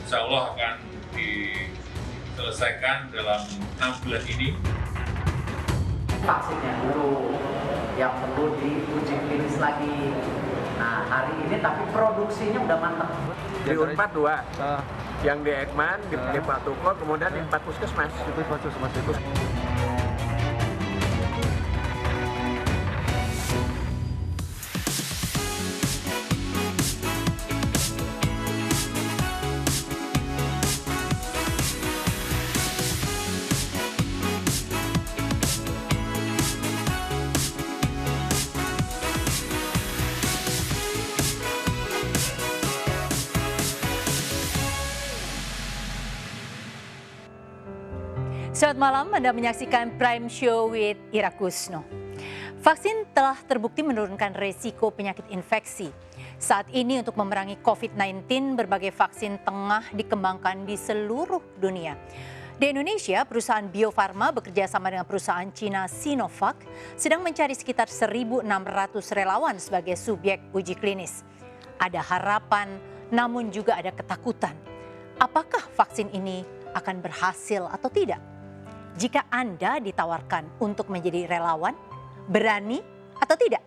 insya Allah akan diselesaikan dalam 6 bulan ini. Vaksinnya dulu yang perlu diuji klinis lagi. Nah, hari ini tapi produksinya udah mantap. Di Unpad 2, yang di Ekman, di Pak Tuko, kemudian di 4 puskesmas. Selamat malam, Anda menyaksikan Prime Show with Ira Kusno. Vaksin telah terbukti menurunkan resiko penyakit infeksi. Saat ini untuk memerangi COVID-19, berbagai vaksin tengah dikembangkan di seluruh dunia. Di Indonesia, perusahaan Bio Farma bekerja sama dengan perusahaan Cina Sinovac sedang mencari sekitar 1.600 relawan sebagai subjek uji klinis. Ada harapan, namun juga ada ketakutan. Apakah vaksin ini akan berhasil atau tidak? Jika Anda ditawarkan untuk menjadi relawan, berani atau tidak?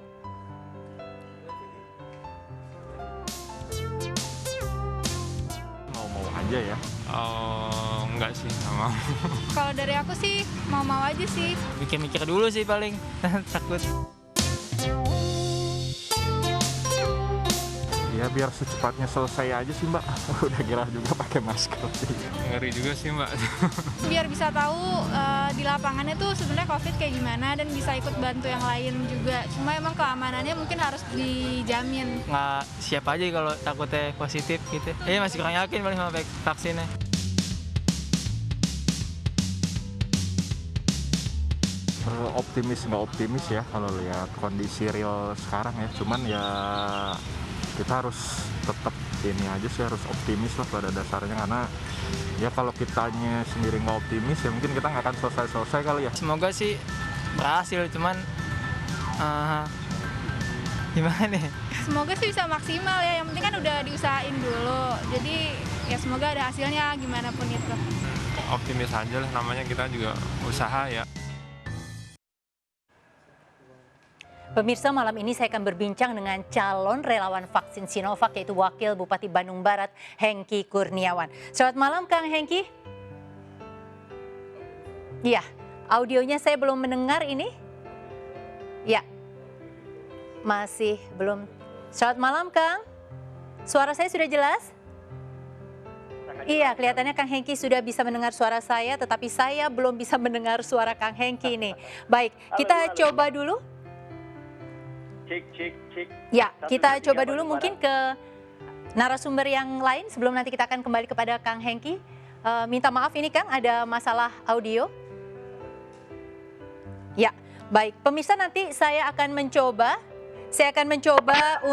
Mau-mau aja ya. Enggak sih, nggak mau. Kalau dari aku sih mau-mau aja sih. Mikir-mikir dulu sih paling, takut. Ya biar secepatnya selesai aja sih Mbak. Udah gerah juga pakai masker. Ngeri juga sih Mbak. Biar bisa tahu di lapangannya tuh sebenarnya COVID kayak gimana dan bisa ikut bantu yang lain juga. Cuma emang keamanannya mungkin harus dijamin. Nggak siap aja kalau takutnya positif gitu. Masih kurang yakin paling sama vaksinnya. Optimis nggak optimis ya kalau lihat kondisi real sekarang ya. Cuman ya kita harus tetap ini aja sih, harus optimis lah pada dasarnya, karena ya kalau kitanya sendiri nggak optimis ya mungkin kita nggak akan selesai kali ya. Semoga sih berhasil, cuman gimana nih? Semoga sih bisa maksimal ya, yang penting kan udah diusahain dulu. Jadi ya semoga ada hasilnya gimana pun itu. Optimis aja lah, namanya kita juga usaha ya. Pemirsa, malam ini saya akan berbincang dengan calon relawan vaksin Sinovac, yaitu Wakil Bupati Bandung Barat, Hengki Kurniawan. Selamat malam, Kang Hengki. Iya, audionya saya belum mendengar ini. Ya, masih belum. Selamat malam, Kang. Suara saya sudah jelas? Iya, kelihatannya Kang Hengki sudah bisa mendengar suara saya, tetapi saya belum bisa mendengar suara Kang Hengki ini. Baik, kita coba dulu. Cik. Ya, kita coba dulu mungkin ke narasumber yang lain sebelum nanti kita akan kembali kepada Kang Hengki. Minta maaf ini Kang, ada masalah audio. Ya, baik. Pemirsa, nanti saya akan mencoba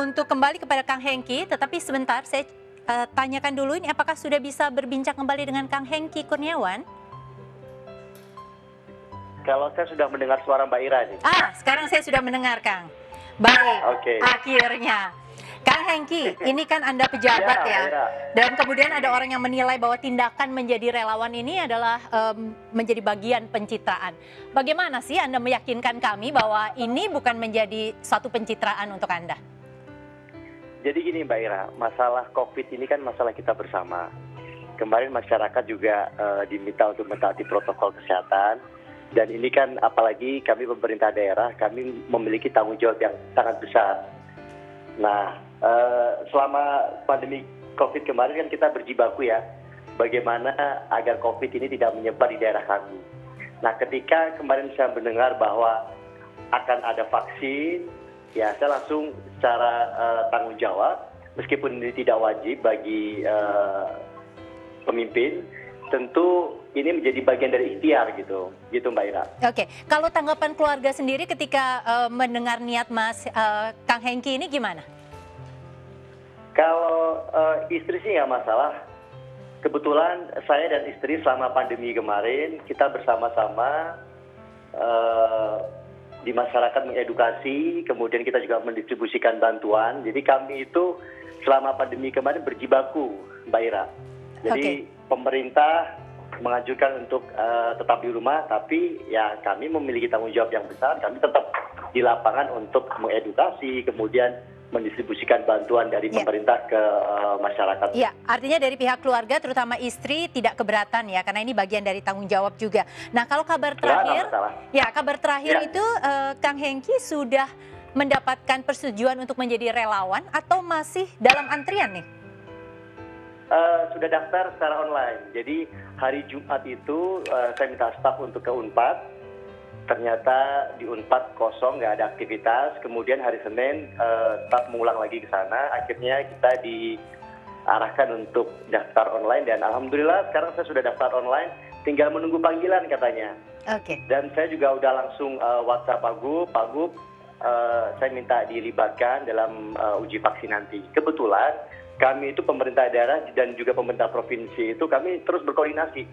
untuk kembali kepada Kang Hengki, tetapi sebentar saya tanyakan dulu ini apakah sudah bisa berbincang kembali dengan Kang Hengki Kurniawan? Kalau saya sudah mendengar suara Mbak Ira nih. Sekarang saya sudah mendengar Kang. Baik, Oke. Akhirnya. Kang Hengki, ini kan Anda pejabat ya. Dan kemudian ada orang yang menilai bahwa tindakan menjadi relawan ini adalah menjadi bagian pencitraan. Bagaimana sih Anda meyakinkan kami bahwa ini bukan menjadi satu pencitraan untuk Anda? Jadi gini Mbak Ira, masalah COVID ini kan masalah kita bersama. Kemarin masyarakat juga diminta untuk mentaati protokol kesehatan. Dan ini kan apalagi kami pemerintah daerah, kami memiliki tanggung jawab yang sangat besar. Nah, selama pandemi COVID kemarin kan kita berjibaku ya, bagaimana agar COVID ini tidak menyebar di daerah kami. Nah, ketika kemarin saya mendengar bahwa akan ada vaksin, ya saya langsung secara tanggung jawab, meskipun ini tidak wajib bagi pemimpin, tentu ini menjadi bagian dari ikhtiar gitu Mbak Ira. Oke, kalau tanggapan keluarga sendiri ketika mendengar niat Mas Kang Hengki ini gimana? Kalau istri sih nggak masalah. Kebetulan saya dan istri selama pandemi kemarin kita bersama-sama di masyarakat mengedukasi, kemudian kita juga mendistribusikan bantuan. Jadi kami itu selama pandemi kemarin berjibaku, Mbak Ira. Jadi pemerintah menganjurkan untuk tetap di rumah, tapi ya kami memiliki tanggung jawab yang besar. Kami tetap di lapangan untuk mengedukasi, kemudian mendistribusikan bantuan dari pemerintah ke masyarakat. Iya, artinya dari pihak keluarga, terutama istri, tidak keberatan ya, karena ini bagian dari tanggung jawab juga. Nah, kalau kabar terakhir, kabar terakhir itu Kang Hengki sudah mendapatkan persetujuan untuk menjadi relawan atau masih dalam antrian nih? Sudah daftar secara online. Jadi hari Jumat itu saya minta staf untuk ke Unpad. Ternyata di Unpad kosong, nggak ada aktivitas. Kemudian hari Senin staf mengulang lagi ke sana. Akhirnya kita diarahkan untuk daftar online dan alhamdulillah sekarang saya sudah daftar online. Tinggal menunggu panggilan katanya. Oke. Dan saya juga udah langsung WhatsApp Pak Gub, saya minta dilibatkan dalam uji vaksin nanti. Kebetulan kami itu pemerintah daerah dan juga pemerintah provinsi itu kami terus berkoordinasi.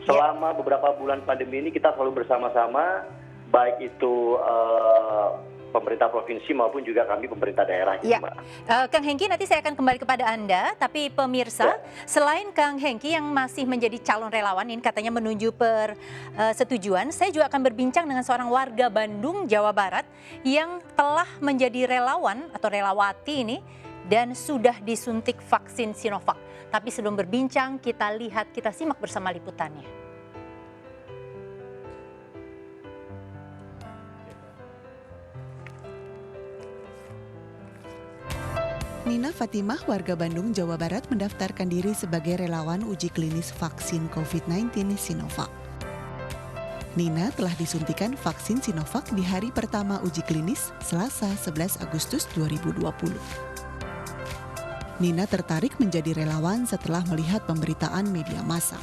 Selama beberapa bulan pandemi ini kita selalu bersama-sama, baik itu pemerintah provinsi maupun juga kami pemerintah daerah. Ya, Kang Hengki nanti saya akan kembali kepada Anda, tapi pemirsa, selain Kang Hengki yang masih menjadi calon relawan, ini katanya menuju persetujuan, saya juga akan berbincang dengan seorang warga Bandung, Jawa Barat yang telah menjadi relawan atau relawati ini dan sudah disuntik vaksin Sinovac. Tapi sebelum berbincang, kita simak bersama liputannya. Nina Fatimah, warga Bandung, Jawa Barat, mendaftarkan diri sebagai relawan uji klinis vaksin COVID-19 Sinovac. Nina telah disuntikan vaksin Sinovac di hari pertama uji klinis, Selasa 11 Agustus 2020. Nina tertarik menjadi relawan setelah melihat pemberitaan media massa.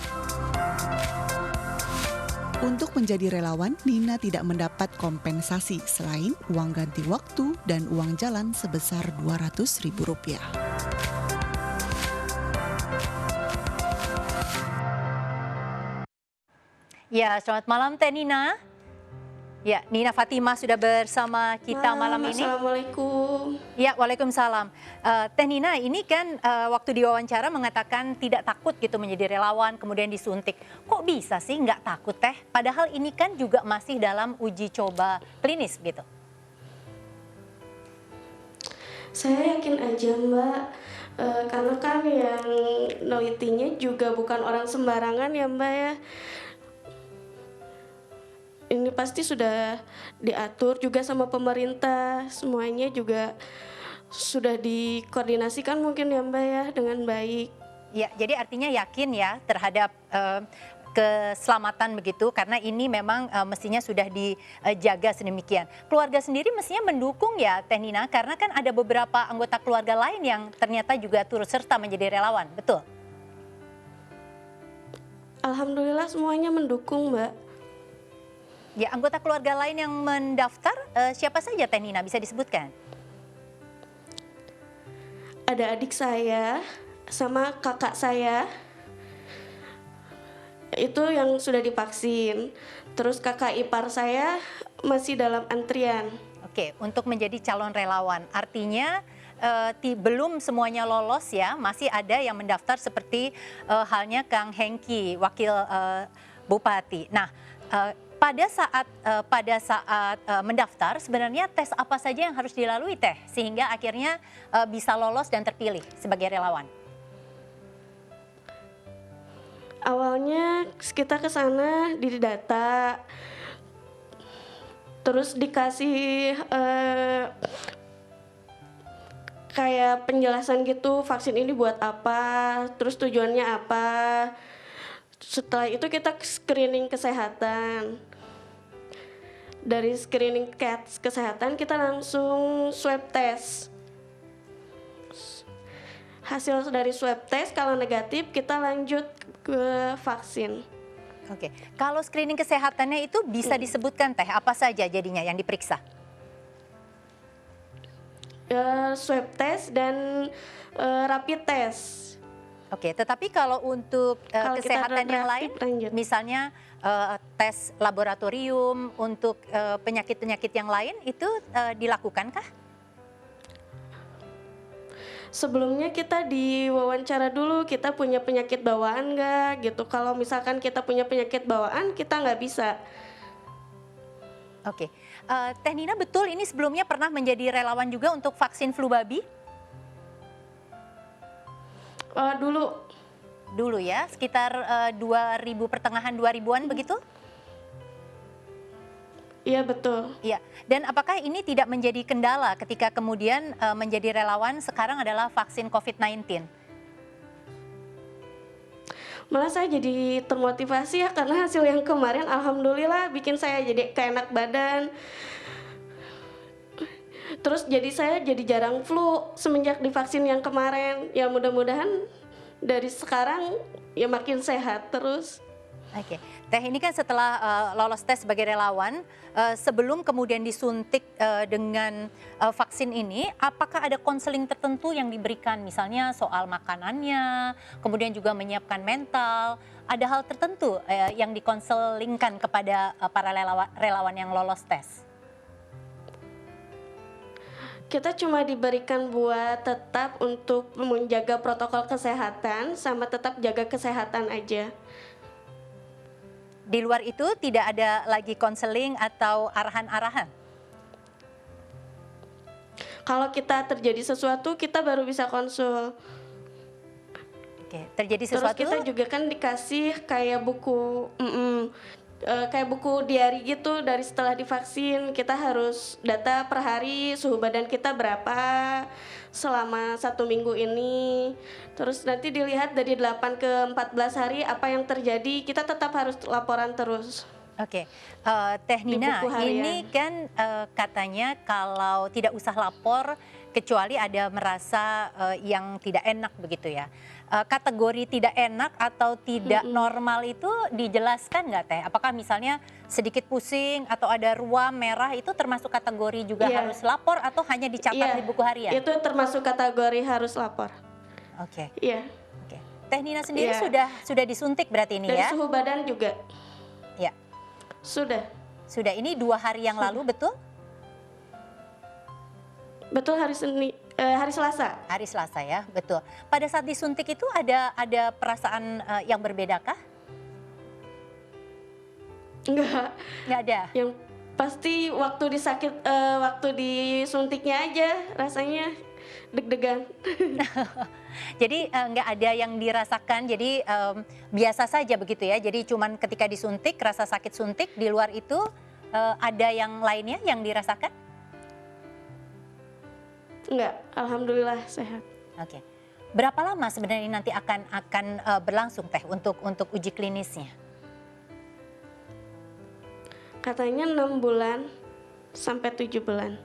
Untuk menjadi relawan, Nina tidak mendapat kompensasi selain uang ganti waktu dan uang jalan sebesar Rp200.000. Ya, selamat malam Teh Nina. Ya, Nina Fatimah sudah bersama kita malam ini. Assalamualaikum. Ya, waalaikumsalam. Teh Nina, ini kan waktu diwawancara mengatakan tidak takut gitu menjadi relawan, kemudian disuntik. Kok bisa sih nggak takut Teh? Padahal ini kan juga masih dalam uji coba klinis gitu. Saya yakin aja Mbak, karena kan yang nelitinya juga bukan orang sembarangan ya Mbak ya. Ini pasti sudah diatur juga sama pemerintah, semuanya juga sudah dikoordinasikan mungkin ya Mbak ya dengan baik. Ya, jadi artinya yakin ya terhadap keselamatan begitu, karena ini memang mestinya sudah dijaga sedemikian. Keluarga sendiri mestinya mendukung ya Teh Nina, karena kan ada beberapa anggota keluarga lain yang ternyata juga turut serta menjadi relawan, betul? Alhamdulillah semuanya mendukung Mbak. Ya, anggota keluarga lain yang mendaftar siapa saja Teh Nina, bisa disebutkan? Ada adik saya sama kakak saya, itu yang sudah divaksin. Terus kakak ipar saya masih dalam antrian. Oke, untuk menjadi calon relawan, artinya belum semuanya lolos ya, masih ada yang mendaftar seperti halnya Kang Hengki, wakil Bupati. Nah, pada saat mendaftar sebenarnya tes apa saja yang harus dilalui Teh sehingga akhirnya bisa lolos dan terpilih sebagai relawan? Awalnya kita ke sana didata, terus dikasih kayak penjelasan gitu, vaksin ini buat apa, terus tujuannya apa. Setelah itu kita screening kesehatan. Dari screening kesehatan kita langsung swab test. Hasil dari swab test kalau negatif kita lanjut ke vaksin. Oke, kalau screening kesehatannya itu bisa disebutkan Teh apa saja jadinya yang diperiksa? Swab test dan rapid test. Oke, tetapi kalau untuk kesehatan yang lain, misalnya tes laboratorium untuk penyakit-penyakit yang lain itu dilakukankah? Sebelumnya kita diwawancara dulu, kita punya penyakit bawaan nggak gitu. Kalau misalkan kita punya penyakit bawaan, kita nggak bisa. Oke, Teh Nina betul ini sebelumnya pernah menjadi relawan juga untuk vaksin flu babi? Dulu ya, sekitar 2000 pertengahan 2000-an begitu? Iya betul. Iya. Dan apakah ini tidak menjadi kendala ketika kemudian menjadi relawan sekarang adalah vaksin COVID-19? Malah saya jadi termotivasi ya karena hasil yang kemarin alhamdulillah bikin saya jadi keenak badan. Terus jadi saya jadi jarang flu semenjak divaksin yang kemarin. Ya mudah-mudahan dari sekarang ya makin sehat terus. Oke, Teh ini kan setelah lolos tes sebagai relawan, sebelum kemudian disuntik dengan vaksin ini, apakah ada konseling tertentu yang diberikan? Misalnya soal makanannya, kemudian juga menyiapkan mental, ada hal tertentu yang dikonselingkan kepada para relawan yang lolos tes? Kita cuma diberikan buat tetap untuk menjaga protokol kesehatan sama tetap jaga kesehatan aja. Di luar itu tidak ada lagi konseling atau arahan-arahan? Kalau kita terjadi sesuatu, kita baru bisa konsul. Oke, terjadi sesuatu. Terus kita juga kan dikasih kayak buku, diary gitu dari setelah divaksin. Kita harus data per hari suhu badan kita berapa selama 1 minggu ini. Terus nanti dilihat dari 8 ke 14 hari apa yang terjadi. Kita tetap harus laporan terus. Oke, Teh Nina, ini kan katanya kalau tidak usah lapor kecuali ada merasa yang tidak enak begitu ya. Kategori tidak enak atau tidak normal itu dijelaskan nggak Teh? Apakah misalnya sedikit pusing atau ada ruam merah itu termasuk kategori juga harus lapor atau hanya dicatat di buku harian? Itu termasuk kategori harus lapor. Oke. Iya. Oke. Teh Nina sendiri sudah disuntik berarti ini dari ya? Dari suhu badan juga. Ya. Sudah. Sudah, ini 2 hari yang lalu betul? Betul, hari Selasa. Hari Selasa ya, betul. Pada saat disuntik itu ada perasaan yang berbedakah? Nggak ada. Yang pasti waktu disuntiknya aja rasanya deg-degan. Jadi nggak ada yang dirasakan, jadi biasa saja begitu ya. Jadi cuman ketika disuntik rasa sakit suntik, di luar itu ada yang lainnya yang dirasakan? Enggak, alhamdulillah sehat. Oke. Berapa lama sebenarnya nanti akan berlangsung Teh untuk uji klinisnya? Katanya 6 bulan sampai 7 bulan.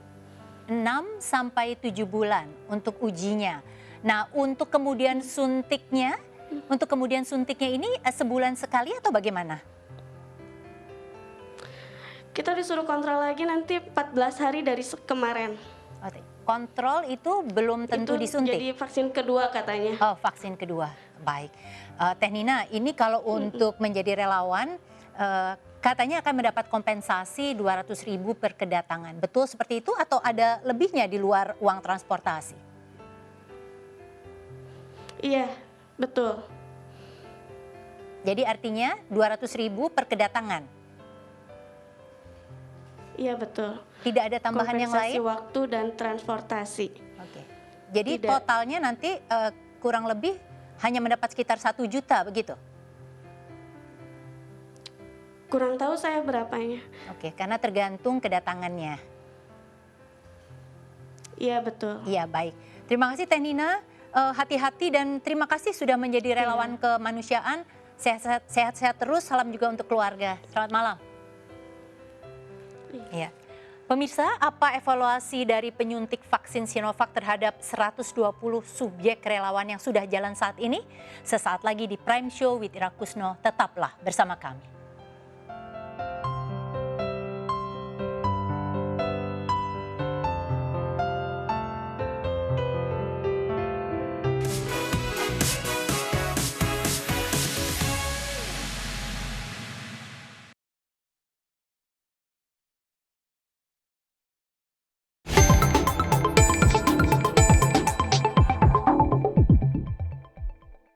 6 sampai 7 bulan untuk ujinya. Nah, untuk kemudian suntiknya ini sebulan sekali atau bagaimana? Kita disuruh kontrol lagi nanti 14 hari dari kemarin. Oke. Kontrol itu belum tentu itu disuntik? Jadi vaksin kedua katanya. Oh, vaksin kedua. Baik. Teh Nina, ini kalau untuk menjadi relawan, katanya akan mendapat kompensasi 200.000 per kedatangan. Betul seperti itu atau ada lebihnya di luar uang transportasi? Iya, betul. Jadi artinya 200.000 per kedatangan? Iya, betul. Tidak ada tambahan yang lain? Kompensasi waktu dan transportasi. Oke. Jadi totalnya nanti kurang lebih hanya mendapat sekitar 1 juta begitu? Kurang tahu saya berapanya. Oke, karena tergantung kedatangannya. Iya, betul. Iya, baik. Terima kasih Teh Nina, hati-hati dan terima kasih sudah menjadi relawan kemanusiaan. Sehat-sehat terus, salam juga untuk keluarga. Selamat malam. Iya. Pemirsa, apa evaluasi dari penyuntik vaksin Sinovac terhadap 120 subjek relawan yang sudah jalan saat ini? Sesaat lagi di Prime Show with Ira Kusno, tetaplah bersama kami.